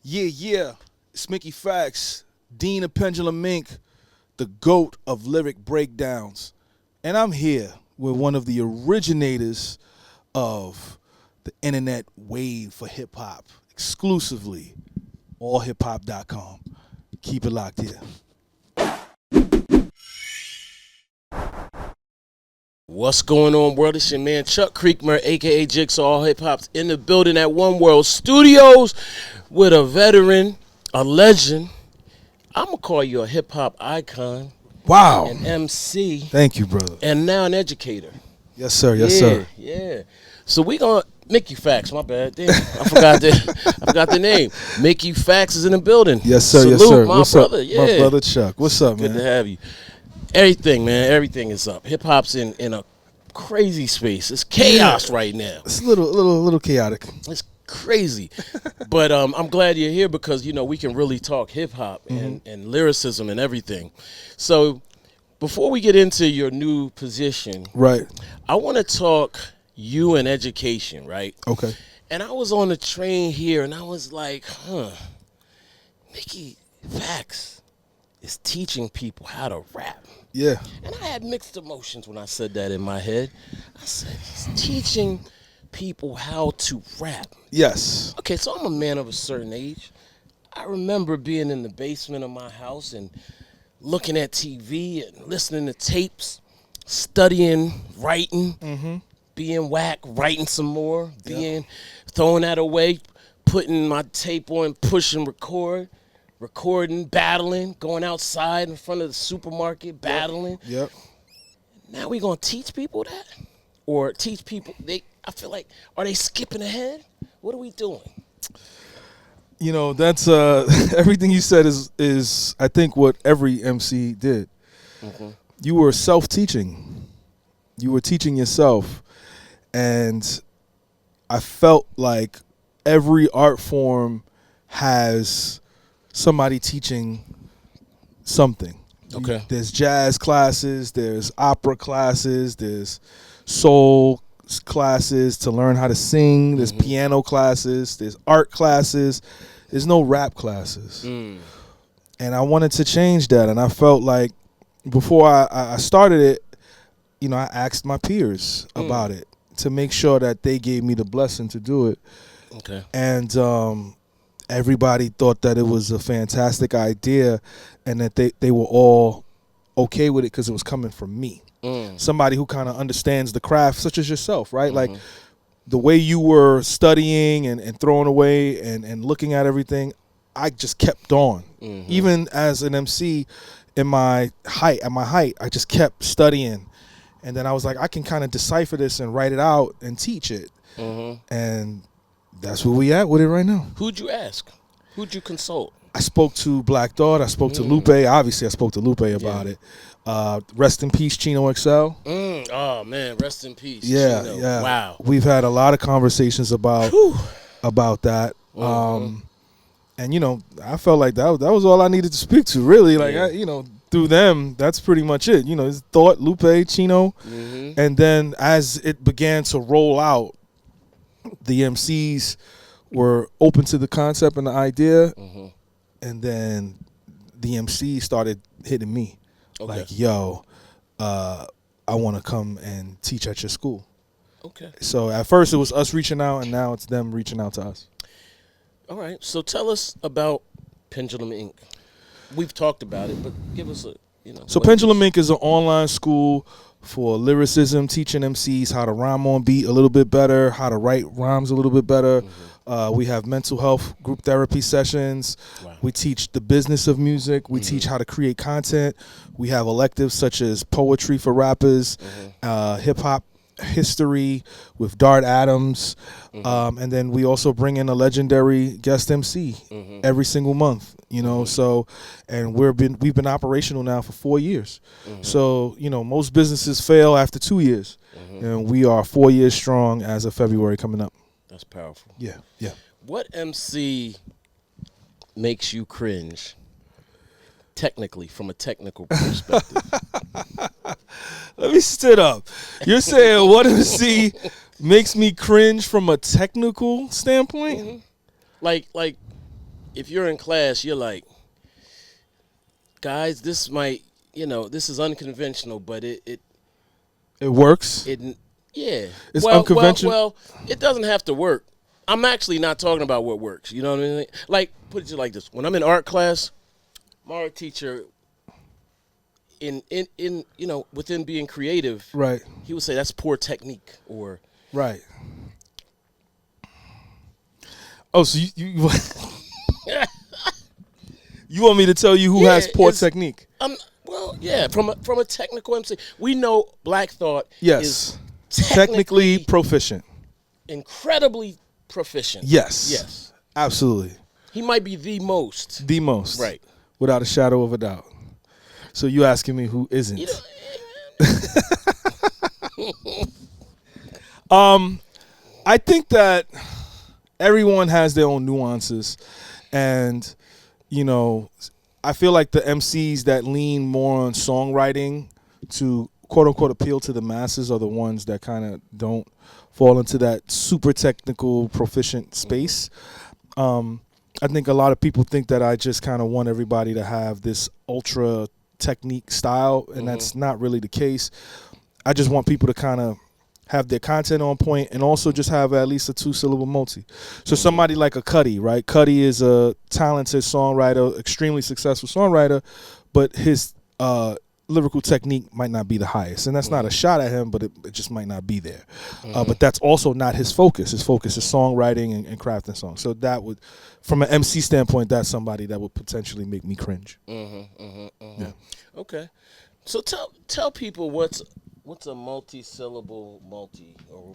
Yeah. It's Mickey Factz, Dean of Pendulum Inc., the GOAT of lyric breakdowns. And I'm here with one of the originators of the internet wave for hip-hop, exclusively, AllHipHop.com. Keep it locked here. What's going on, world? It's your man Chuck Creekmur, aka Jigsaw. AllHipHop's in the building at One World Studios with a veteran, a legend. I'm gonna call you a hip hop icon. Wow. An MC. Thank you, brother. And now an educator. Yes, sir. Yes, sir. Yeah. So we gonna Mickey Factz. My bad. Damn, I forgot the name. Mickey Factz is in the building. Yes, sir. Salute, yes, sir. my What's brother. up, Yeah. my brother Chuck? What's up, Good man? to have you. Everything, man. Everything is up. Hip hop's in a crazy space. It's chaos right now. It's a little chaotic. It's crazy. But I'm glad you're here because, you know, we can really talk hip hop and lyricism and everything. So before we get into your new position, Right. I want to talk you and education, right? Okay. And I was on the train here and I was like, Mickey Factz is teaching people how to rap. Yeah. And I had mixed emotions when I said that in my head. I said, he's teaching people how to rap. Yes. Okay, so I'm a man of a certain age. I remember being in the basement of my house and looking at TV and listening to tapes, studying, writing, being whack, writing some more, throwing that away, putting my tape on, pushing record, recording, battling, going outside in front of the supermarket, battling. Yep. Now we gonna teach people that? Or teach people, I feel like, are they skipping ahead? What are we doing? You know, that's everything you said is I think what every MC did. You were self-teaching. You were teaching yourself. And I felt like every art form has somebody teaching something. Okay. There's jazz classes, there's opera classes, there's soul classes to learn how to sing, there's piano classes, there's art classes, there's no rap classes. And I wanted to change that, and I felt like before I started it, you know, I asked my peers about it to make sure that they gave me the blessing to do it. Okay. And everybody thought that it was a fantastic idea and that they were all okay with it because it was coming from me. Somebody who kind of understands the craft, such as yourself, right? Like the way you were studying and throwing away and looking at everything, I just kept on. Even as an MC at my height, I just kept studying. And then I was like, I can kind of decipher this and write it out and teach it. And that's where we at with it right now. Who'd you ask? Who'd you consult? I spoke to Black Thought. I spoke to Lupe. Obviously, I spoke to Lupe about it. Rest in peace, Chino XL. Oh, man. Rest in peace. Yeah, Chino. yeah. Wow. We've had a lot of conversations about that. And, you know, I felt like that was all I needed to speak to, really. Like, through them, that's pretty much it. You know, it's Thought, Lupe, Chino. And then as it began to roll out, the MCs were open to the concept and the idea. And then the MC started hitting me. Like, yo, I want to come and teach at your school. Okay. So at first it was us reaching out, and now it's them reaching out to us. All right. So tell us about Pendulum Inc. We've talked about it, but give us a, So Pendulum Inc. is an online school for lyricism, teaching MCs how to rhyme on beat a little bit better, how to write rhymes a little bit better. We have mental health group therapy sessions. Wow. We teach the business of music. We teach how to create content. We have electives such as poetry for rappers, hip-hop history with Dart Adams. And then we also bring in a legendary guest MC every single month. You know, so, and we've been operational now for 4 years. So, you know, most businesses fail after 2 years, and we are 4 years strong as of February coming up. That's powerful. Yeah, yeah. What MC makes you cringe, technically, from a technical perspective? Let me sit up. You're saying what MC makes me cringe from a technical standpoint? Like if you're in class, you're like, guys, this might, this is unconventional, but it works. Yeah. It's unconventional. Well, it doesn't have to work. I'm actually not talking about what works. You know what I mean? Like, put it like this: when I'm in art class, my art teacher, within being creative, right, he would say that's poor technique, or right. Oh, so you you want me to tell you who has poor technique? Well, yeah, from a technical MC, we know Black Thought is technically proficient, incredibly proficient. Yes, absolutely. He might be the most, right, without a shadow of a doubt. So you asking me who isn't? I think that everyone has their own nuances, and I feel like the MCs that lean more on songwriting to quote unquote appeal to the masses are the ones that kind of don't fall into that super technical proficient space. I think a lot of people think that I just kind of want everybody to have this ultra technique style, and that's not really the case. I just want people to kind of have their content on point and also just have at least a 2-syllable multi. So somebody like a Cudi, right? Cudi is a talented songwriter, extremely successful songwriter, but his lyrical technique might not be the highest. And that's not a shot at him, but it just might not be there. But that's also not his focus. His focus is songwriting and crafting songs. So that would, from an MC standpoint, that's somebody that would potentially make me cringe. Yeah. Okay. So tell people what's a multi-syllable multi, or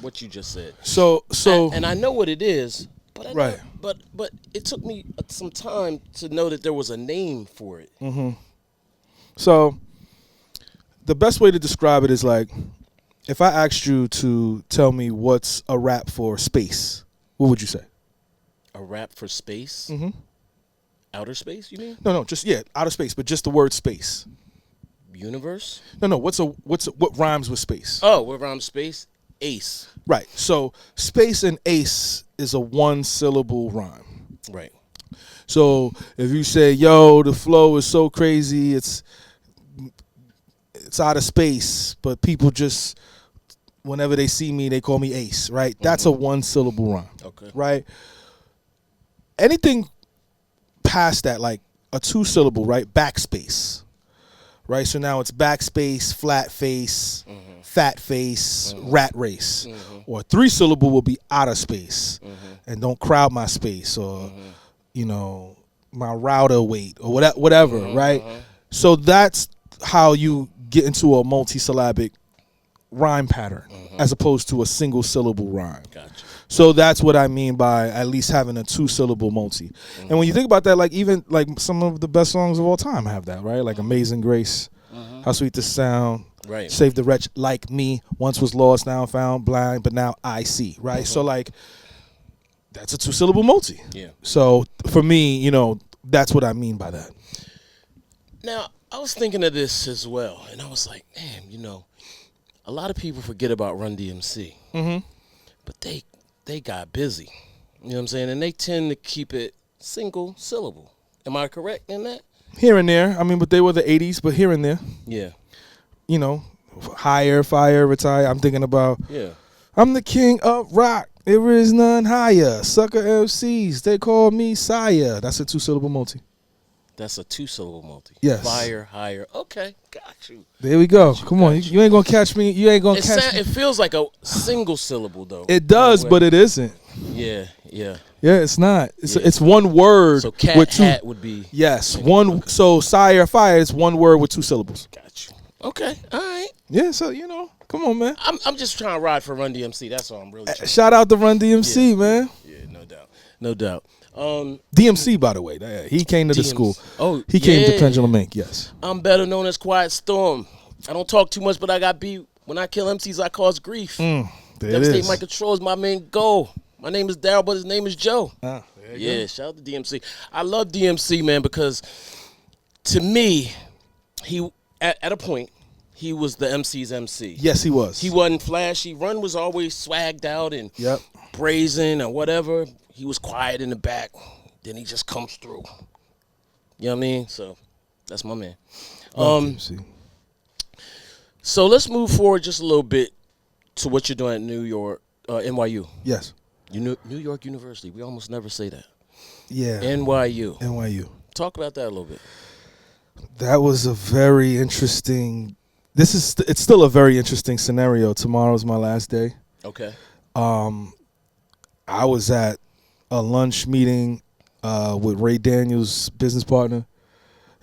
what you just said. So and I know what it is, but but it took me some time to know that there was a name for it. So the best way to describe it is like, if I asked you to tell me what's a rap for space, what would you say? A rap for space? Outer space, you mean? No, just outer space, but just the word space. Universe? No. What rhymes with space? Oh, what rhymes space? Ace. Right. So space and ace is a 1-syllable rhyme. Right. So if you say, "Yo, the flow is so crazy, it's out of space," but people just, whenever they see me, they call me Ace. Right. That's a 1-syllable rhyme. Okay. Right. Anything past that, like a 2-syllable, right? Backspace. Right, so now it's backspace, flat face, fat face, rat race. Or a 3-syllable will be out of space, and don't crowd my space, or my router weight, or whatever, right? So that's how you get into a multisyllabic rhyme pattern, as opposed to a single-syllable rhyme. Gotcha. So that's what I mean by at least having a 2-syllable multi. And when you think about that, like even like some of the best songs of all time have that, right? Like Amazing Grace, How Sweet the Sound, right? Save the Wretch Like Me, once was lost, now found, blind, but now I see, right? So like, that's a 2-syllable multi. Yeah. So for me, that's what I mean by that. Now, I was thinking of this as well, and I was like, man, a lot of people forget about Run-DMC, but they got busy. You know what I'm saying? And they tend to keep it single syllable. Am I correct in that? Here and there. I mean, but they were the 80s, but here and there. Yeah. Higher, fire, retire. I'm thinking about, yeah, I'm the king of rock. There is none higher. Sucker MCs, they call me sire. That's a 2-syllable multi. That's a 2-syllable multi. Yes. Fire, higher. Okay, got you. There we go. Come on. You ain't going to catch me. You ain't going to catch me. It feels like a single syllable, though. It does, but it isn't. Yeah. Yeah, it's not. It's one word. So cat, with 2. Hat would be. Yes. One. So sire, fire is one word with 2 syllables. Got you. Okay. All right. Yeah, so, come on, man. I'm just trying to ride for Run-DMC. That's all I'm really trying. Shout out to Run-DMC, man. Yeah, no doubt. DMC, by the way, he came to the school. Oh, he came to Pendulum Inc. Yes. I'm better known as Quiet Storm. I don't talk too much, but I got beat. When I kill MCs, I cause grief. Devastate my control is my main goal. My name is Daryl, but his name is Joe. Shout out to DMC. I love DMC, man, because to me, he at a point, he was the MC's MC. Yes, he was. He wasn't flashy. Run was always swagged out and brazen or whatever. He was quiet in the back. then he just comes through. You know what I mean? So that's my man. DMC. So let's move forward just a little bit to what you're doing at NYU. Yes. New York University. We almost never say that. Yeah. NYU. Talk about that a little bit. That was a very interesting. It's still a very interesting scenario. Tomorrow's my last day. Okay. I was at a lunch meeting with Ray Daniels' business partner,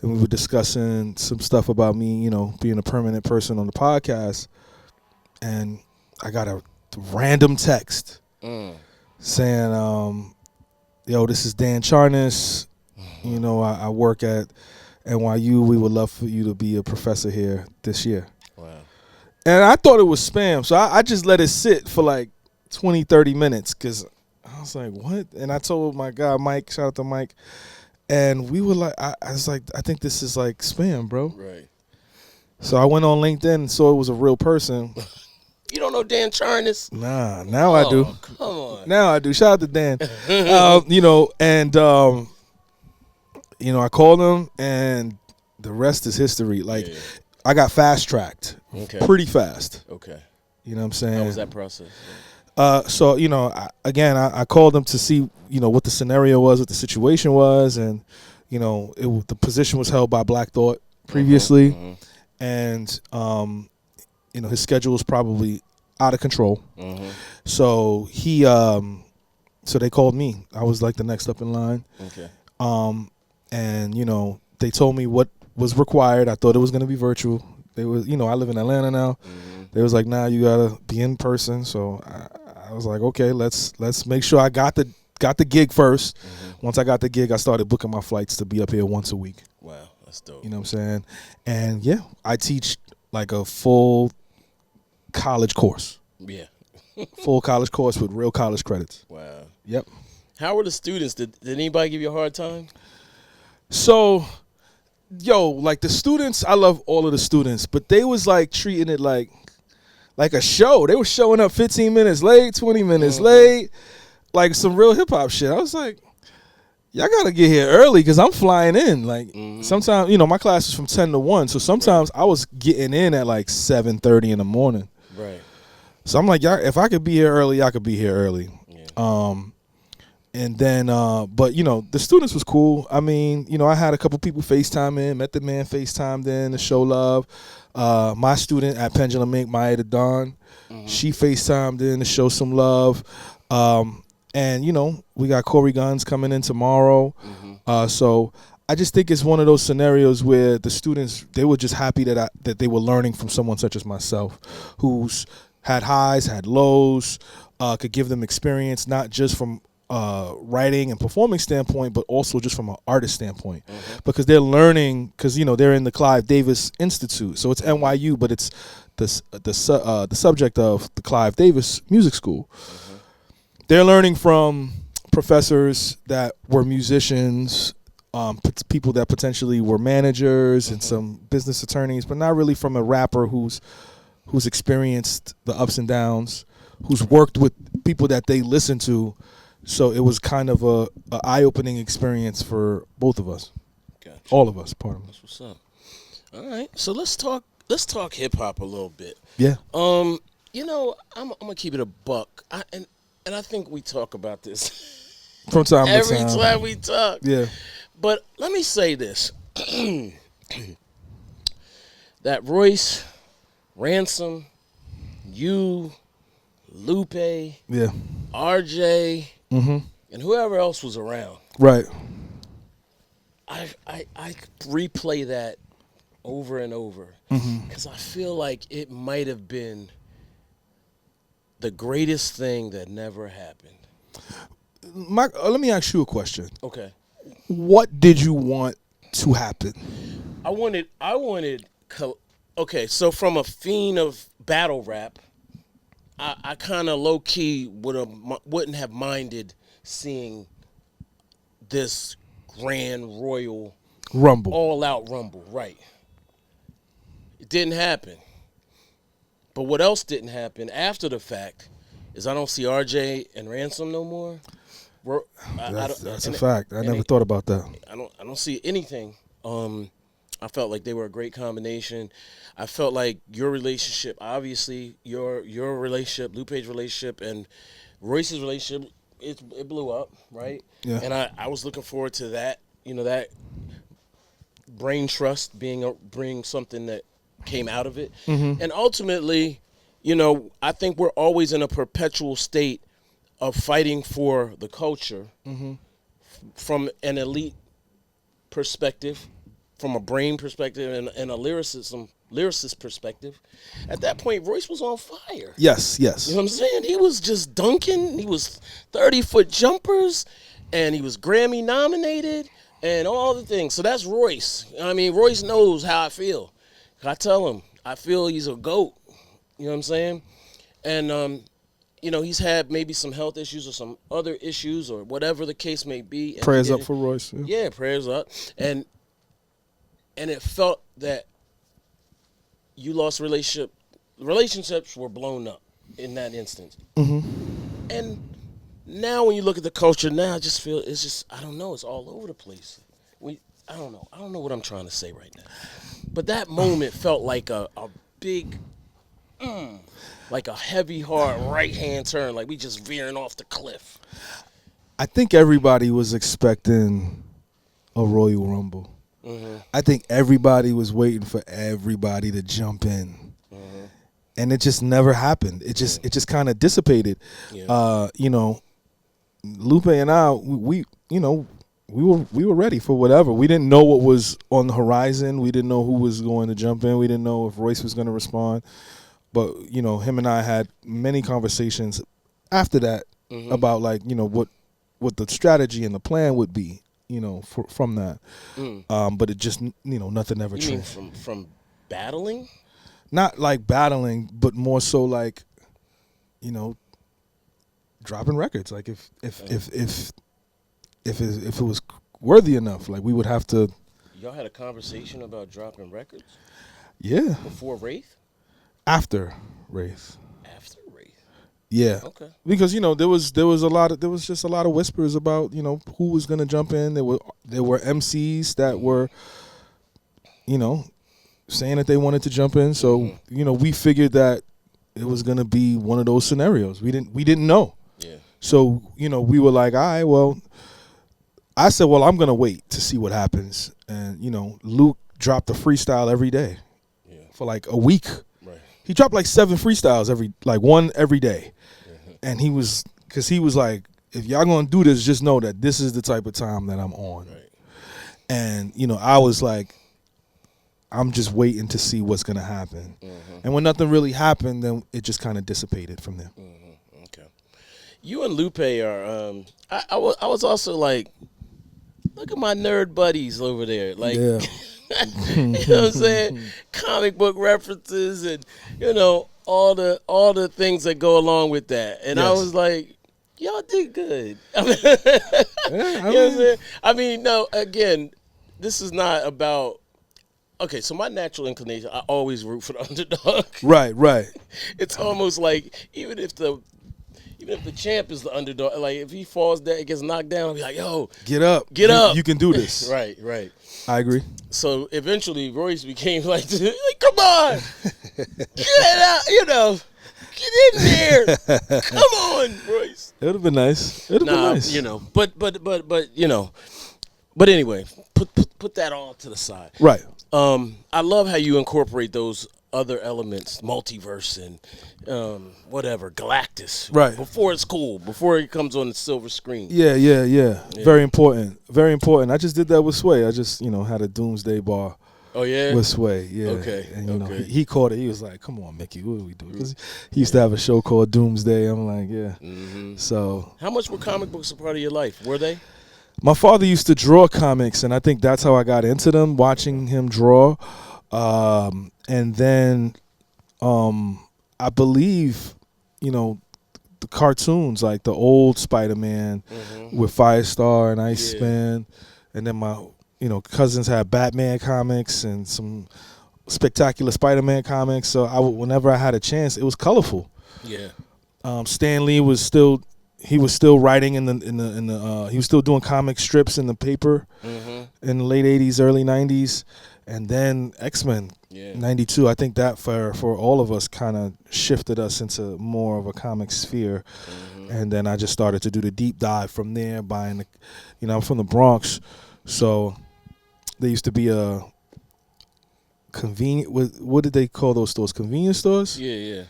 and we were discussing some stuff about me, being a permanent person on the podcast. And I got a random text saying, yo, this is Dan Charnas. I work at NYU. We would love for you to be a professor here this year. Wow. And I thought it was spam, so I just let it sit for like 20, 30 minutes because I was like, what? And I told my guy, Mike, shout out to Mike, and we were like, I was like, I think this is like spam, bro. Right. So I went on LinkedIn and saw it was a real person. You don't know Dan Charnas? Nah, now I do. Come on. Now I do. Shout out to Dan. I called him, and the rest is history. Like, yeah. I got fast-tracked pretty fast. Okay. You know what I'm saying? How was that process? So, I called him to see, what the scenario was, what the situation was, and, the position was held by Black Thought previously, and, his schedule was probably out of control. So so they called me. I was like the next up in line. Okay. And, they told me what was required. I thought it was going to be virtual. They was, I live in Atlanta now. They was like, nah, you got to be in person. So I was like, okay, let's make sure I got the gig first. Once I got the gig, I started booking my flights to be up here once a week. Wow, that's dope. You know what I'm saying? And, yeah, I teach like a full college course. Yeah. Full college course with real college credits. Wow. Yep. How were the students? Did anybody give you a hard time? So, like the students, I love all of the students, but they was like treating it like a show. They were showing up 15 minutes late, 20 minutes late, like some real hip hop shit. I was like, y'all gotta get here early because I'm flying in. Like sometimes, my class is from 10 to 1, so sometimes I was getting in at like 7:30 in the morning. Right. So I'm like, y'all, if I could be here early, I could be here early. Yeah. And then, but, the students was cool. I mean, I had a couple people FaceTime in, met the man FaceTimed in to show love. My student at Pendulum Inc, Maya the Dawn, she FaceTimed in to show some love. And, we got Corey Guns coming in tomorrow. So I just think it's one of those scenarios where the students, they were just happy that they were learning from someone such as myself, who's had highs, had lows, could give them experience, not just from writing and performing standpoint, but also just from an artist standpoint, because they're learning, because they're in the Clive Davis Institute, so it's NYU, but it's the subject of the Clive Davis Music School. They're learning from professors that were musicians, people that potentially were managers and some business attorneys, but not really from a rapper who's experienced the ups and downs, who's worked with people that they listen to. So it was kind of a eye-opening experience for both of us. Gotcha. All of us, pardon me. That's what's up. All right, so let's talk hip hop a little bit. Yeah. I'm gonna keep it a buck. And I think we talk about this from time every to time. time we talk. Yeah. But let me say this: that Royce, Ransom, you, Lupe, yeah, RJ, and whoever else was around. Right. I replay that over and over because I feel like it might have been the greatest thing that never happened. Let me ask you a question. Okay. What did you want to happen? I wanted. Okay, so from a fiend of battle rap, I kind of low key wouldn't have minded seeing this grand royal rumble, all out rumble. Right. It didn't happen. But what else didn't happen after the fact is I don't see RJ and Ransom no more. That's a fact. I never thought about that. I don't see anything. I felt like they were a great combination. I felt like your relationship, obviously, your relationship, Lupe's relationship, and Royce's relationship, it blew up, right? Yeah. And I was looking forward to that. That brain trust bring something that came out of it, and ultimately, I think we're always in a perpetual state of fighting for the culture from an elite perspective, from a brain perspective, and a lyricist perspective. At that point, Royce was on fire. Yes. You know what I'm saying? He was just dunking. He was 30-foot jumpers, and he was Grammy nominated, and all the things. So that's Royce. I mean, Royce knows how I feel. I tell him, I feel he's a GOAT. You know what I'm saying? And, he's had maybe some health issues or some other issues or whatever the case may be. Prayers up for Royce. Yeah, prayers up. And it felt that you lost relationships were blown up in that instance. And now when you look at the culture now, I just feel it's just, I don't know, it's all over the place. I don't know what I'm trying to say right now. But that moment felt like a big, like a heavy, hard right-hand turn, like we just veering off the cliff. I think everybody was expecting a Royal Rumble. I think everybody was waiting for everybody to jump in. And it just never happened. It just kind of dissipated. Yeah. Lupe and I, we were ready for whatever. We didn't know what was on the horizon. We didn't know who was going to jump in. We didn't know if Royce was going to respond. But, him and I had many conversations after that about what the strategy and the plan would be, from that. But it just, nothing ever changed. You mean from battling? Not like battling, but more so like, dropping records. Like if it was worthy enough, like we would have to. Y'all had a conversation about dropping records? Yeah. Before Wraith? After Wraith. After Wraith. Yeah. Okay. Because there was just a lot of whispers about who was gonna jump in. There were MCs that were saying that they wanted to jump in. So we figured that it was gonna be one of those scenarios. We didn't know. Yeah. So we were like, all right, well. I said, well, I'm going to wait to see what happens. And, Luke dropped a freestyle every day for like a week. Right. He dropped like 7 freestyles one every day. And he was like, if y'all going to do this, just know that this is the type of time that I'm on. Right. And, I was like, I'm just waiting to see what's going to happen. And when nothing really happened, then it just kind of dissipated from there. Okay. You and Lupe are, I was also like, look at my nerd buddies over there. Like, yeah. You know what I'm saying? Comic book references and, all the things that go along with that. And I was like, y'all did good. You know what I'm saying? I mean, no, again, this is not about, okay, so my natural inclination, I always root for the underdog. Right. It's almost like, even if the champ is the underdog, like if he falls down, gets knocked down, I'll be like, yo, get up. Up. You can do this. Right. I agree. So eventually Royce became like come on, get out, get in there. Come on, Royce. It would have been nice. It would have been nice. But anyway, put that all to the side. Right. I love how you incorporate those other elements, multiverse and whatever, Galactus. Right. Before it's cool, before it comes on the silver screen. Yeah. Very important. I just did that with Sway. I just, had a Doomsday bar. Oh, yeah? With Sway, yeah. Okay. And, he caught it. He was like, come on, Mickey, what are we doing? Because he used to have a show called Doomsday. I'm like, yeah. So. How much were comic books a part of your life? Were they? My father used to draw comics, and I think that's how I got into them, watching him draw. And then I believe, the cartoons, like the old Spider-Man with Firestar and Iceman. And then my, cousins had Batman comics and some Spectacular Spider-Man comics. So whenever I had a chance, it was colorful. Yeah. Stan Lee was still, he was still writing in the he was still doing comic strips in the paper in the late 80s, early 90s, and then X-Men 92. I think that for all of us kind of shifted us into more of a comic sphere. And then I just started to do the deep dive from there, buying the, I'm from the Bronx, so there used to be a convenient, what did they call those stores? Convenience stores? Yeah.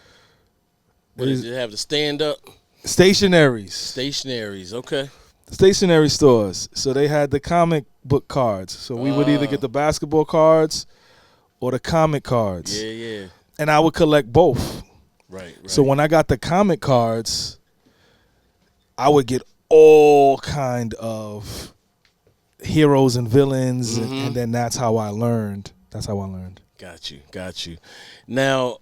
What did it have to stand up? Stationaries, okay. Stationery stores. So they had the comic book cards. So we would either get the basketball cards or the comic cards. Yeah. And I would collect both. Right. So when I got the comic cards, I would get all kind of heroes and villains, and then that's how I learned. Got you. Now,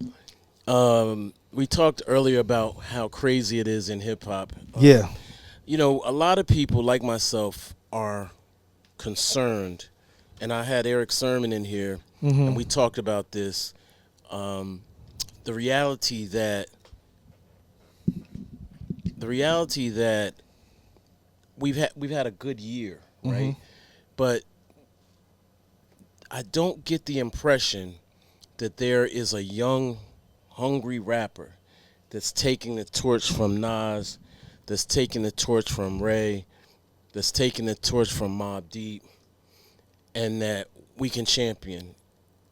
we talked earlier about how crazy it is in hip hop. Yeah. A lot of people like myself are concerned, and I had Eric Sermon in here, and we talked about this. The reality that we've had a good year, right? But I don't get the impression that there is a young, hungry rapper that's taking the torch from Nas, that's taking the torch from Ray, that's taking the torch from Mobb Deep, and that we can champion.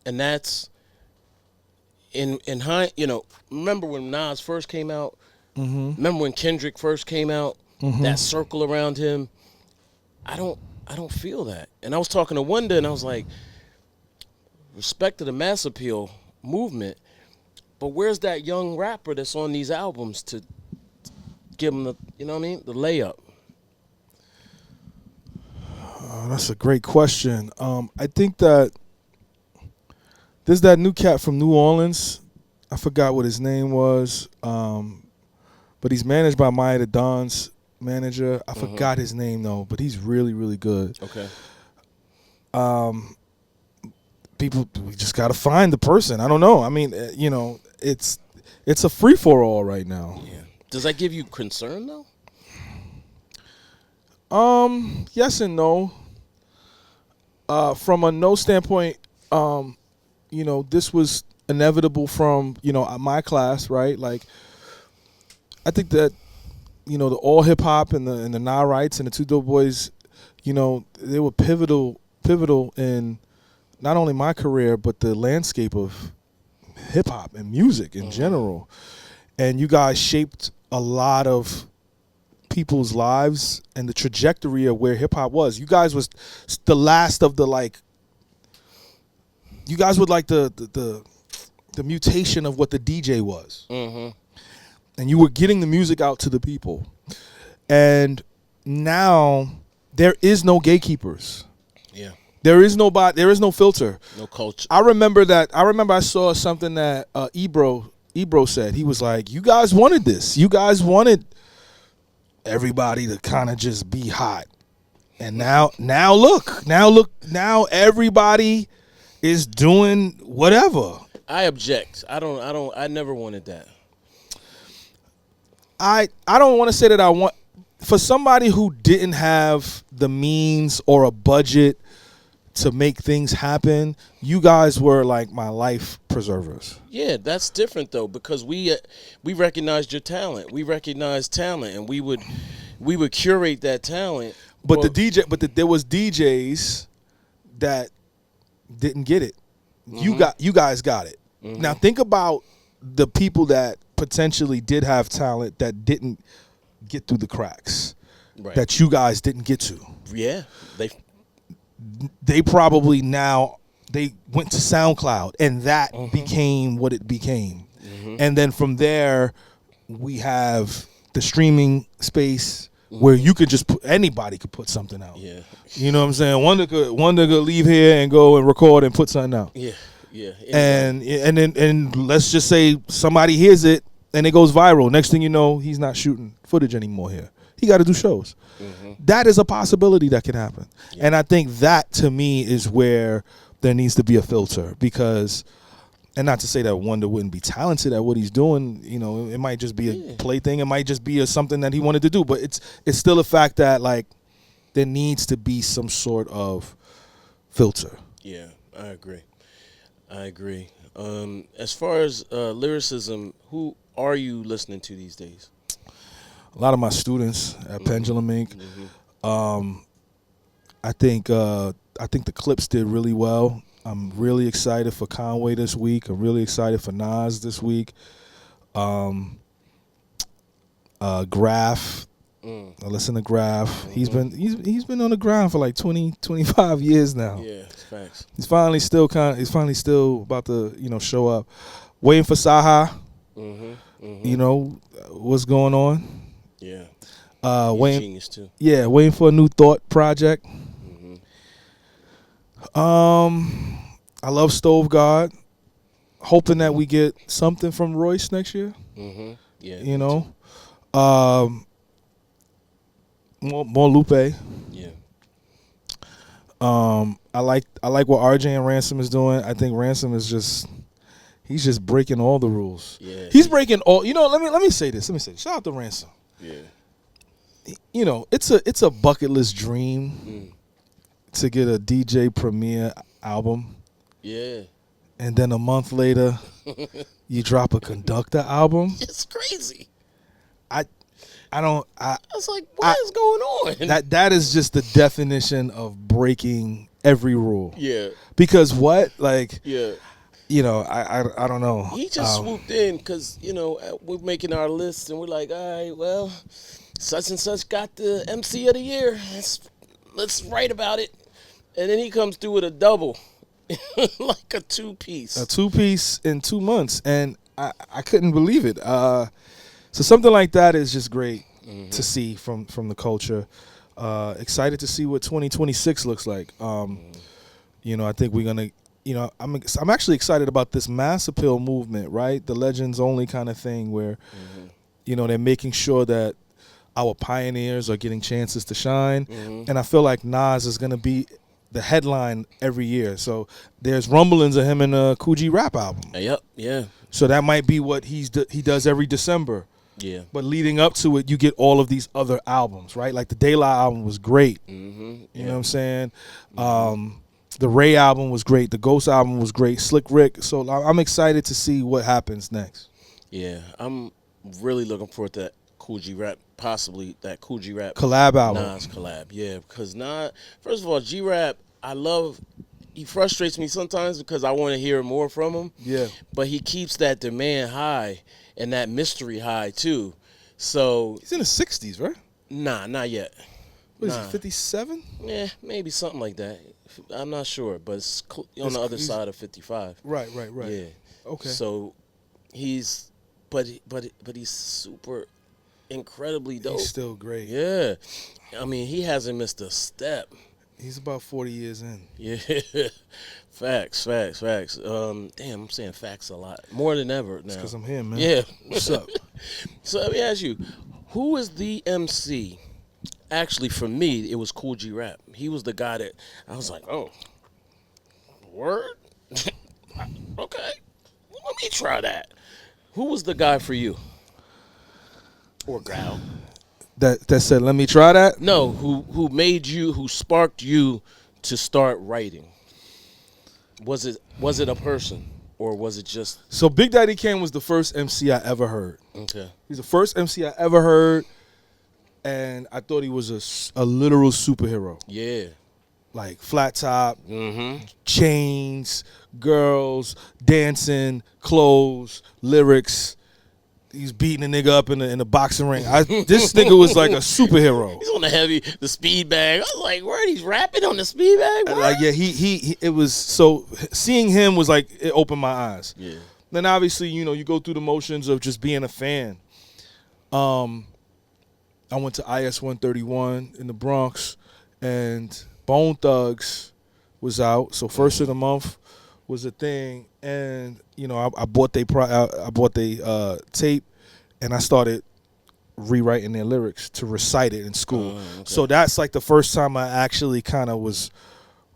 And that's in high, remember when Nas first came out? Remember when Kendrick first came out? That circle around him? I don't feel that. And I was talking to Wonder, and I was like, respect to the mass appeal movement, but where's that young rapper that's on these albums to give him the, the layup? That's a great question. I think that there's that new cat from New Orleans. I forgot what his name was, but he's managed by Maya the Don's manager. I forgot his name though, but he's really, really good. Okay. We just gotta find the person. I don't know. I mean, it's a free for all right now. Yeah. Does that give you concern though? Yes and no. From a no standpoint, this was inevitable from my class, right? Like, I think that the AllHipHop and the Nah Rights and the Two Dope Boys, they were pivotal in not only my career, but the landscape of hip-hop and music in general. And you guys shaped a lot of people's lives and the trajectory of where hip-hop was. You guys was the last of the, you guys were like the mutation of what the DJ was. And you were getting the music out to the people. And now there is no gatekeepers. Yeah. There is no filter. No culture. I remember I saw something that Ebro said. He was like, you guys wanted this. You guys wanted everybody to kind of just be hot. And now look, everybody is doing whatever. I object. I never wanted that. I don't want to say that I want, for somebody who didn't have the means or a budget to make things happen, you guys were like my life preservers. Yeah, that's different though, because we recognized your talent. We recognized talent, and we would curate that talent. But there was DJs that didn't get it. You guys got it. Now think about the people that potentially did have talent that didn't get through the cracks, that you guys didn't get to. Yeah, they probably now they went to SoundCloud, and that became what it became. And then from there, we have the streaming space where you could just anybody could put something out. Yeah, you know what I'm saying. One that could leave here and go and record and put something out. Yeah. And let's just say somebody hears it and it goes viral. Next thing you know, he's not shooting footage anymore here. He got to do shows. That is a possibility that can happen. Yeah. And I think that, to me, is where there needs to be a filter, because And not to say that Wonder wouldn't be talented at what he's doing. You know, it might just be a plaything. It might just be something that he wanted to do. But it's still a fact that, like, there needs to be some sort of filter. Yeah, I agree. As far as lyricism, who are you listening to these days? A lot of my students at Pendulum Inc. I think the Clips did really well. I'm really excited for Conway this week. I'm really excited for Nas this week. Graph. I listen to Graph. He's been on the ground for like 20, 25 years now. Yeah, it's facts. He's finally still about to, you know, show up. Waiting for Saha. You know what's going on. Yeah. Waiting, genius too. Yeah, waiting for a new Thought project. I love Stove God. Hoping that we get something from Royce next year. Yeah. You know. More Lupe. Yeah. I like what RJ and Ransom is doing. I think Ransom is he's just breaking all the rules. Yeah. He's breaking all. You know, let me say this. Shout out to Ransom. Yeah. You know, it's a bucket list dream to get a DJ Premier album. Yeah. And then a month later, you drop a Conductor album. It's crazy. I was like, what is going on? That is just the definition of breaking every rule. Yeah. Because what? Like, yeah. You know, I don't know. He just swooped in because, you know, we're making our lists and we're like, all right, well, such and such got the MC of the year. Let's write about it. And then he comes through with a double, like a two-piece. A two-piece in 2 months. And I couldn't believe it. So something like that is just great to see from the culture. Excited to see what 2026 looks like. You know, I think we're gonna. You know, I'm actually excited about this mass appeal movement, right? The legends only kind of thing, where you know, they're making sure that our pioneers are getting chances to shine, and I feel like Nas is gonna be the headline every year. So there's rumblings of him in a Coogee rap album. Yep. Yeah. So that might be what he does every December. Yeah. But leading up to it, you get all of these other albums, right? Like the De La album was great. You know what I'm saying? The Ray album was great. The Ghost album was great. Slick Rick. So I'm excited to see what happens next. Yeah, I'm really looking forward to that Coogee rap, possibly that Coogee rap collab album. Nas collab. Yeah, because Nas, first of all, G-Rap, he frustrates me sometimes because I want to hear more from him. Yeah. But he keeps that demand high and that mystery high too. So he's in the 60s, right? Nah, not yet. What is he, 57? Yeah, maybe something like that. I'm not sure, but it's on the other side of 55. Right. Yeah. Okay. So he's, but he's super, incredibly dope. He's still great. Yeah. I mean, he hasn't missed a step. He's about 40 years in. Yeah. Facts. Damn, I'm saying facts a lot. More than ever now. Because I'm here, man. Yeah. What's up? So let me ask you, who is the MC? Actually, for me, it was Cool G Rap. He was the guy that I was like, oh, word? Okay. Let me try that. Who was the guy for you? Or gal? That said, let me try that? No, who made you, who sparked you to start writing? Was it a person or was it just? So Big Daddy Kane was the first MC I ever heard. Okay. He's the first MC I ever heard, and I thought he was a literal superhero. Yeah. Like flat top, chains, girls, dancing, clothes, lyrics. He's beating a nigga up in a boxing ring. This nigga was like a superhero. He's on the speed bag. I was like, where he's rapping on the speed bag? What? Like, yeah, he it was so, seeing him was like, it opened my eyes. Yeah. Then obviously, you know, you go through the motions of just being a fan. I went to IS 131 in the Bronx, and Bone Thugs was out. So first of the month was a thing, and you know, I bought they tape, and I started rewriting their lyrics to recite it in school. Okay. So that's like the first time I actually kind of was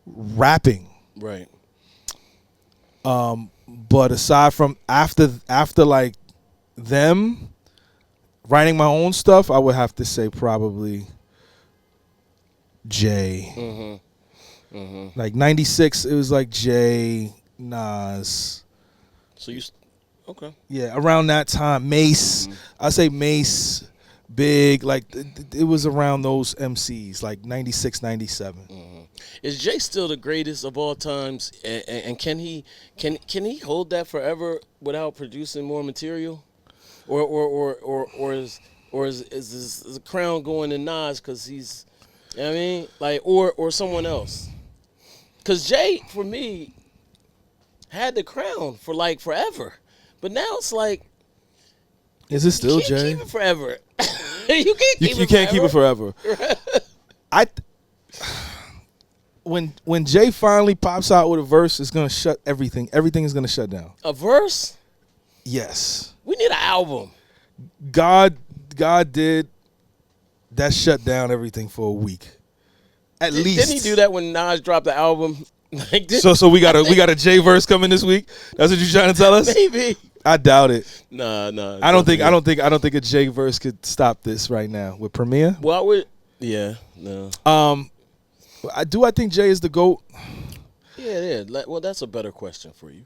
rapping. Right. But aside from after like them writing my own stuff, I would have to say probably Jay. Like 96, it was like Jay, Nas. So you, okay. Yeah, around that time, Mace. I say Mace, Big. Like it was around those MCs, like 96, 97. Is Jay still the greatest of all times? And can he hold that forever without producing more material? Or is the crown going to Nas because he's, you know what I mean? Like, or someone else? Because Jay, for me, had the crown for like forever. But now it's like, is it still you can't Jay? keep it forever. You can't keep it forever. When Jay finally pops out with a verse, it's gonna shut everything. Everything is gonna shut down. A verse? Yes. We need an album. God did that. Shut down everything for a week. At least. Didn't he do that when Nas dropped the album? Like this? So we got a Jay verse coming this week. That's what you're trying to tell us? Maybe. I doubt it. Nah. I don't think a Jay verse could stop this right now with Premier. Well, I would. Yeah. No. I think Jay is the GOAT. Yeah. Well, that's a better question for you.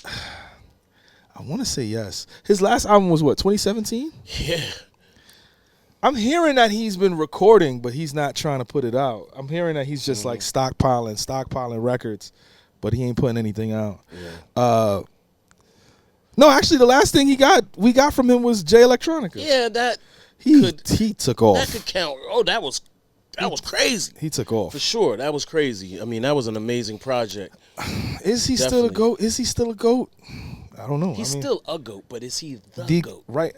I want to say yes. His last album was what, 2017? Yeah. I'm hearing that he's been recording, but he's not trying to put it out. I'm hearing that he's just like stockpiling records, but he ain't putting anything out. Yeah. No, actually, the last thing we got from him was Jay Electronica. Yeah, that he took off. That could count. Oh, that was crazy. He took off for sure. That was crazy. I mean, that was an amazing project. Is he still a GOAT? Is he still a GOAT? I don't know. He's still a GOAT, but is he the GOAT? Right.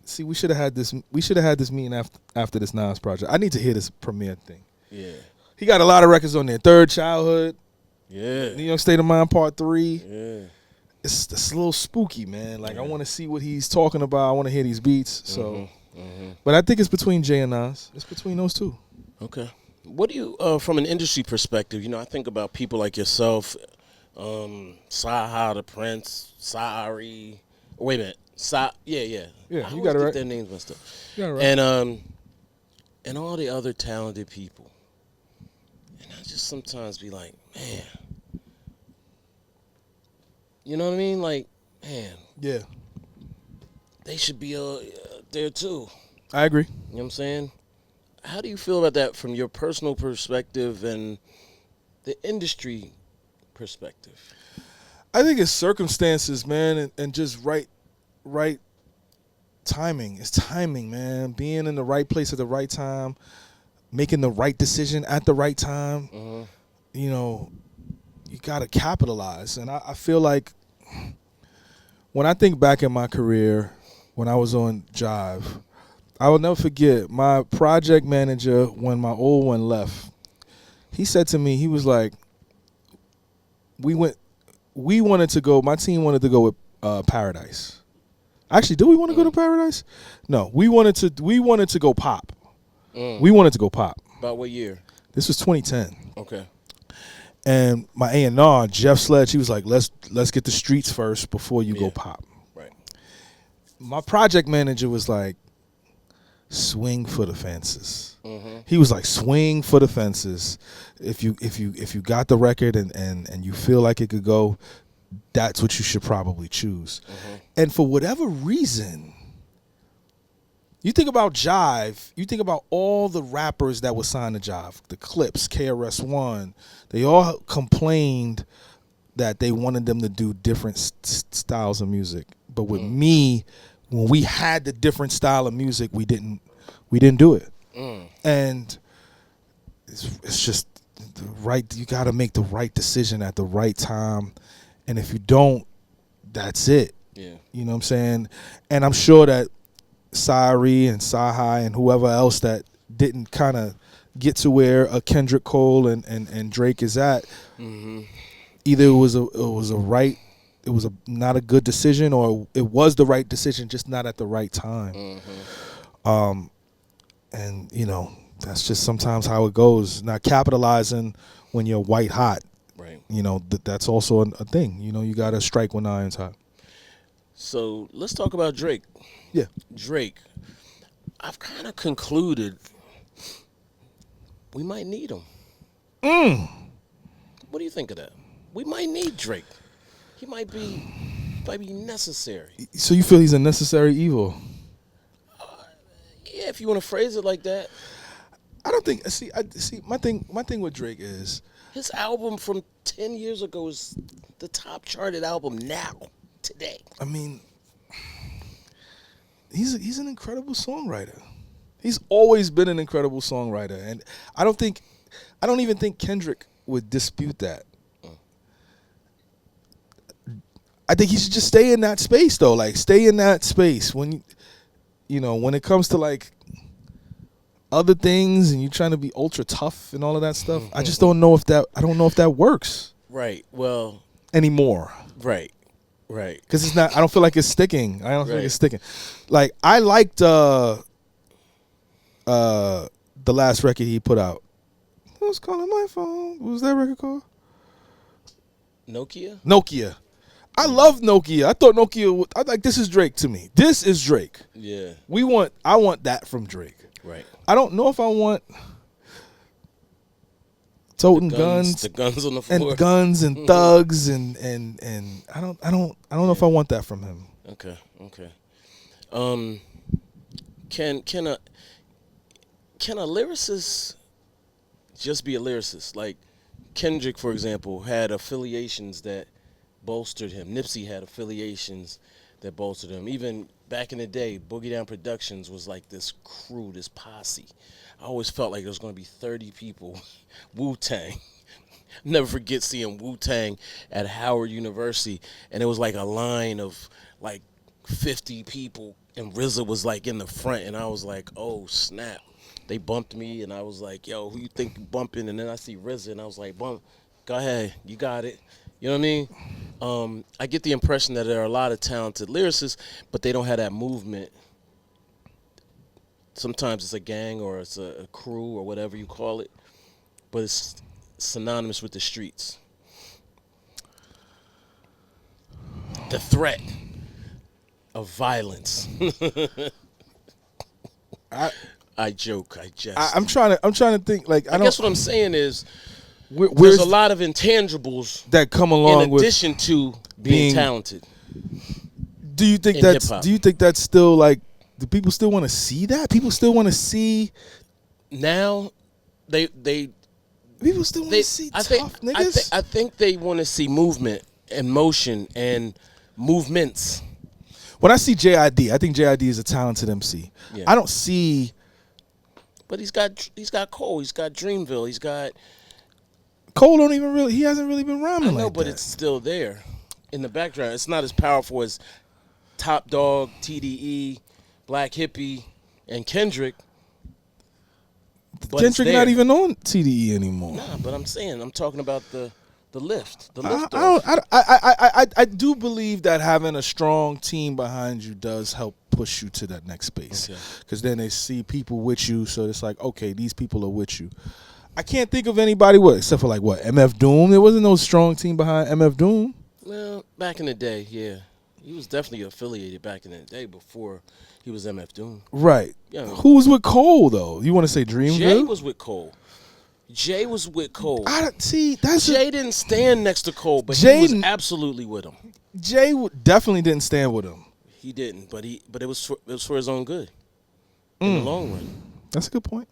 See, we should have had this. We should have had this meeting after this Nas project. I need to hear this Premier thing. Yeah. He got a lot of records on there. Third Childhood. Yeah. New York State of Mind Part 3. Yeah. It's a little spooky, man. Like I want to see what he's talking about. I want to hear these beats. So, but I think it's between Jay and Nas. It's between those two. Okay. What do you, from an industry perspective? You know, I think about people like yourself, Saha the Prince, Sari. Wait a minute. Yeah, you got it right. Their names messed up. You got it right. And all the other talented people. And I just sometimes be like, man. You know what I mean? Like, man. Yeah. They should be there too. I agree. You know what I'm saying? How do you feel about that from your personal perspective and the industry perspective? I think it's circumstances, man, and just right timing. It's timing, man. Being in the right place at the right time, making the right decision at the right time. You know, you got to capitalize. And I feel like when I think back in my career, when I was on Jive, I will never forget my project manager when my old one left. He said to me, he was like, my team wanted to go with Paradise. Actually, did we want to go to Paradise? No, we wanted to go pop. We wanted to go pop. About what year? This was 2010. Okay. And my A&R, Jeff Sledge, he was like, let's get the streets first before you go pop. Right. My project manager was like, swing for the fences. He was like, swing for the fences. If you got the record and you feel like it could go, that's what you should probably choose. And for whatever reason, you think about Jive, you think about all the rappers that were signed to Jive, the Clips, KRS-One, they all complained that they wanted them to do different styles of music. But with me, when we had the different style of music, we didn't do it. And it's just the right. You got to make the right decision at the right time, and if you don't, that's it. Yeah, you know what I'm saying. And I'm sure that Sari and Sahai and whoever else that didn't kind of get to where a Kendrick Cole and Drake is at, either it was not a good decision, or it was the right decision, just not at the right time. And you know, that's just sometimes how it goes. Not capitalizing when you're white hot. Right. you know, that's also a thing. You know, you got to strike when the iron's hot. So let's talk about Drake. Yeah. Drake. I've kind of concluded we might need him. What do you think of that? We might need Drake. He might be necessary. So you feel he's a necessary evil? Yeah, if you want to phrase it like that. I don't think. See, my thing with Drake is his album from 10 years ago is the top charted album now, today. I mean, he's an incredible songwriter. He's always been an incredible songwriter, and I don't even think Kendrick would dispute that. I think he should just stay in that space, though. Like, stay in that space when, you know, when it comes to like other things and you're trying to be ultra tough and all of that stuff. I just don't know if that works. Right. Well. Anymore. Right. Right. Because it's not. I don't feel like it's sticking. I don't feel like it's sticking. Like, I liked the last record he put out. Who's calling my phone? What was that record called? Nokia. I love Nokia. I thought Nokia. I like, this is Drake to me. This is Drake. Yeah. I want that from Drake. Right. I don't know if I want toting guns, the guns on the floor, and guns and thugs and I don't know if I want that from him. Okay. Can a lyricist just be a lyricist? Like Kendrick, for example, had affiliations that bolstered him. Nipsey had affiliations that bolstered him. Even back in the day, Boogie Down Productions was like this crew, this posse. I always felt like there was going to be 30 people. Wu-Tang. Never forget seeing Wu-Tang at Howard University, and it was like a line of like 50 people, and RZA was like in the front, and I was like, oh, snap. They bumped me, and I was like, yo, who you think you bumping? And then I see RZA, and I was like, bump, go ahead, you got it. You know what I mean? I get the impression that there are a lot of talented lyricists, but they don't have that movement. Sometimes it's a gang or it's a crew or whatever you call it, but it's synonymous with the streets. The threat of violence. I joke, I jest. I'm trying to think. Like, I guess what I'm saying is, there's there's a lot of intangibles that come along in addition to being talented. Do you think that's still like? Do people still want to see that? People still want to see. Now, people still want to see tough niggas. I think they want to see movement and motion and movements. When I see JID, I think JID is a talented MC. Yeah. I don't see. But he's got Cole. He's got Dreamville. He's got. Cole he hasn't really been rhyming like that. But it's still there in the background. It's not as powerful as Top Dog, TDE, Black Hippie, and Kendrick. But Kendrick not even on TDE anymore. Nah, but I'm talking about the lift. The lift. I do believe that having a strong team behind you does help push you to that next space. Because then they see people with you, so it's like, okay, these people are with you. I can't think of anybody except for like MF Doom. There wasn't no strong team behind MF Doom. Well, back in the day, yeah. He was definitely affiliated back in the day before he was MF Doom. Right. Yeah. Who was with Cole though? You want to say Dreamville? Jay was with Cole. Jay didn't stand next to Cole, but he was absolutely with him. Jay definitely didn't stand with him. He didn't, but it was for his own good in the long run. That's a good point.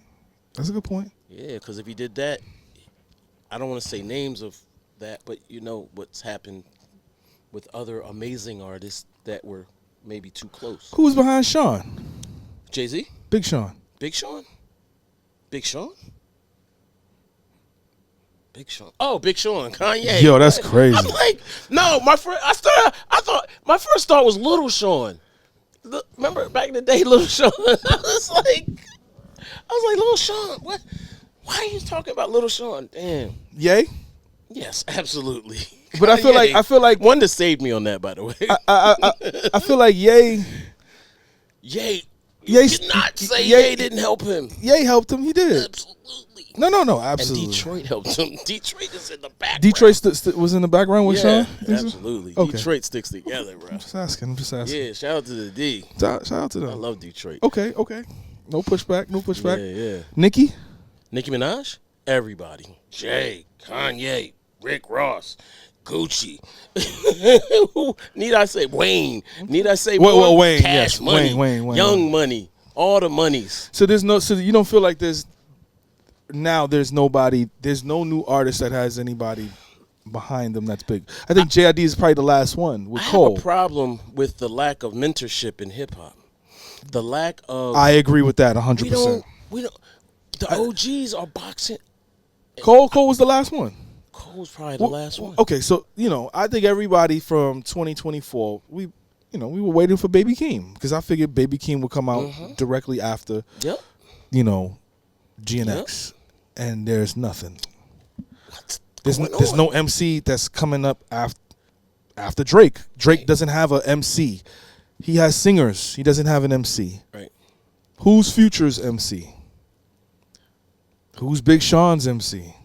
Yeah, because if he did that, I don't want to say names of that, but you know what's happened with other amazing artists that were maybe too close. Who was behind Sean? Jay-Z? Big Sean. Big Sean? Big Sean? Big Sean. Oh, Big Sean. Kanye. Yo, that's crazy. I'm like, no, I thought my first thought was Little Sean. Remember back in the day, Little Sean? I was like, Little Sean, what? Why are you talking about Little Sean? Damn. Yay? Yes, absolutely. But I feel like one that saved me on that, by the way. I feel like Ye. You cannot say Ye didn't help him. Ye helped him. He did. Absolutely. No, absolutely. And Detroit helped him. Detroit is in the background. Detroit was in the background with Sean? Absolutely. Okay. Detroit sticks together, bro. I'm just asking. Yeah, shout out to the D. Shout out to them. I love Detroit. Okay. No pushback. Yeah. Nicki Minaj? Everybody. Jay, Kanye, Rick Ross, Gucci. Need I say Wayne? Need I say more? Well, Wayne, Cash yes. Money, Wayne. Young Money, all the monies. So you don't feel like there's no new artist that has anybody behind them that's big. I think JID is probably the last one with Cole. I have a problem with the lack of mentorship in hip hop. The lack of. I agree with that 100%. We don't. The OGs are boxing. Cole was the last one. Cole's probably the last one. Okay, so I think everybody from 2024, we were waiting for Baby Keem because I figured Baby Keem would come out directly after. Yep. GNX, and there's nothing. What's There's no MC that's coming up after Drake. Drake doesn't have a MC. He has singers. He doesn't have an MC. Right. Who's Future's MC? Who's Big Sean's MC?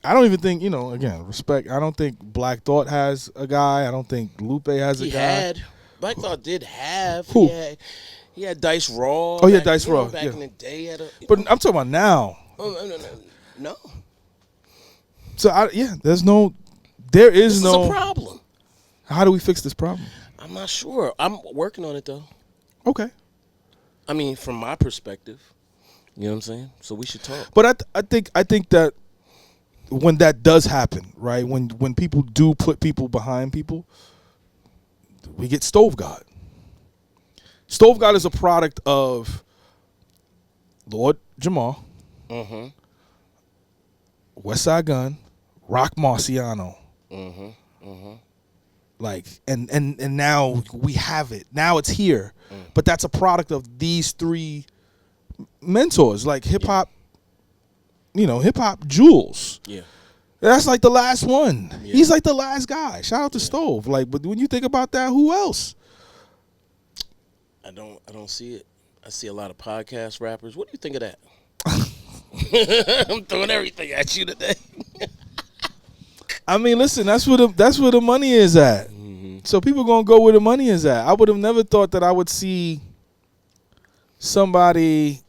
I don't even think, again, respect. I don't think Black Thought has a guy. I don't think Lupe has a guy. Black Thought did have. Who? He had Dice Raw. Oh, yeah, Dice Raw. Back in the day. But I'm talking about now. No. So, there is no. This is a problem. How do we fix this problem? I'm not sure. I'm working on it, though. Okay. I mean, from my perspective. You know what I'm saying? So we should talk. But I think that when that does happen, right, when people do put people behind people, we get Stove God. Stove God is a product of Lord Jamal, Westside Gunn, Rock Marciano. Like, and now we have it. Now it's here. But that's a product of these three mentors, like hip hop, hip hop Jules. Yeah. That's like the last one. Yeah. He's like the last guy. Shout out to Stove. Like, but when you think about that, who else? I don't see it. I see a lot of podcast rappers. What do you think of that? I'm throwing everything at you today. I mean, listen, that's where the money is at. So people gonna go where the money is at. I would have never thought that I would see somebody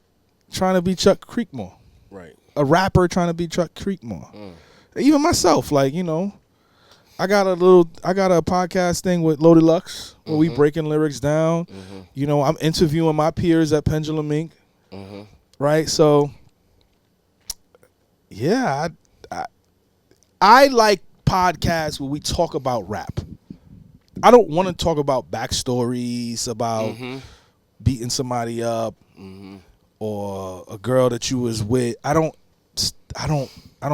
trying to be Chuck Creekmur. Right. A rapper trying to be Chuck Creekmur. Even myself, like, I got a podcast thing with Loaded Lux where we breaking lyrics down. I'm interviewing my peers at Pendulum Inc. Right? So, yeah, I like podcasts where we talk about rap. I don't want to talk about backstories, about beating somebody up or a girl that you was with. I don't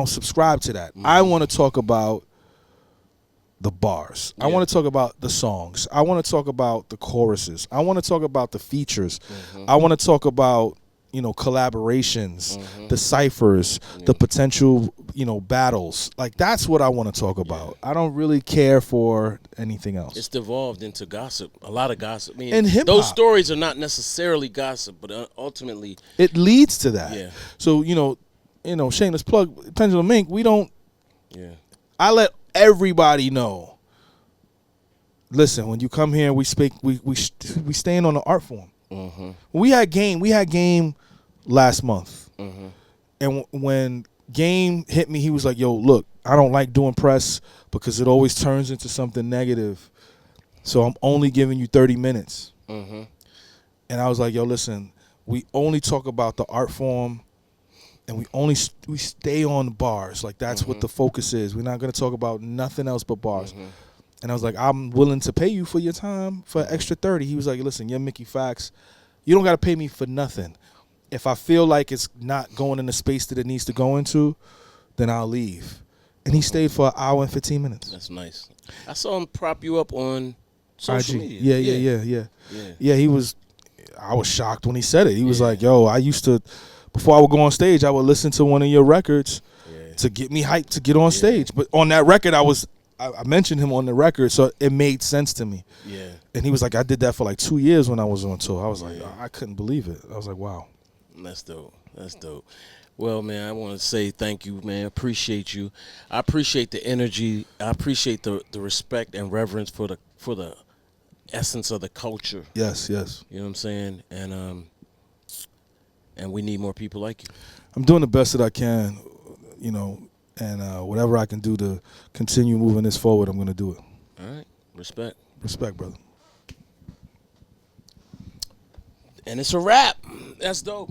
subscribe to that. I want to talk about the bars. I want to talk about the songs. I want to talk about the choruses. I want to talk about the features. I want to talk about, collaborations, the ciphers, the potential, battles. Like, that's what I want to talk about. I don't really care for anything else. It's devolved into gossip, a lot of gossip. I mean, and hip-hop. Those stories are not necessarily gossip, but ultimately it leads to that. Yeah. So, shameless plug, Pendulum Inc., we don't. Yeah. I let everybody know. Listen, when you come here, we speak. We stand on the art form. We had game last month, and when Game hit me, he was like, "Yo, look, I don't like doing press because it always turns into something negative. So I'm only giving you 30 minutes." And I was like, "Yo, listen, we only talk about the art form." And we stay on bars. Like, that's what the focus is. We're not going to talk about nothing else but bars. And I was like, I'm willing to pay you for your time for an extra 30. He was like, listen, you're Mickey Factz. You don't got to pay me for nothing. If I feel like it's not going in the space that it needs to go into, then I'll leave. And he stayed for an hour and 15 minutes. That's nice. I saw him prop you up on social media. Yeah, I was shocked when he said it. He was like, yo, I used to... Before I would go on stage, I would listen to one of your records to get me hyped to get on stage. But on that record, I mentioned him on the record, so it made sense to me. Yeah. And he was like, I did that for like 2 years when I was on tour. I was like, I couldn't believe it. I was like, wow. That's dope. That's dope. Well, man, I want to say thank you, man. Appreciate you. I appreciate the energy. I appreciate the respect and reverence for the essence of the culture. Yes, yes. You know what I'm saying? And we need more people like you. I'm doing the best that I can, and whatever I can do to continue moving this forward, I'm going to do it. All right. Respect. Respect, brother. And it's a wrap. That's dope.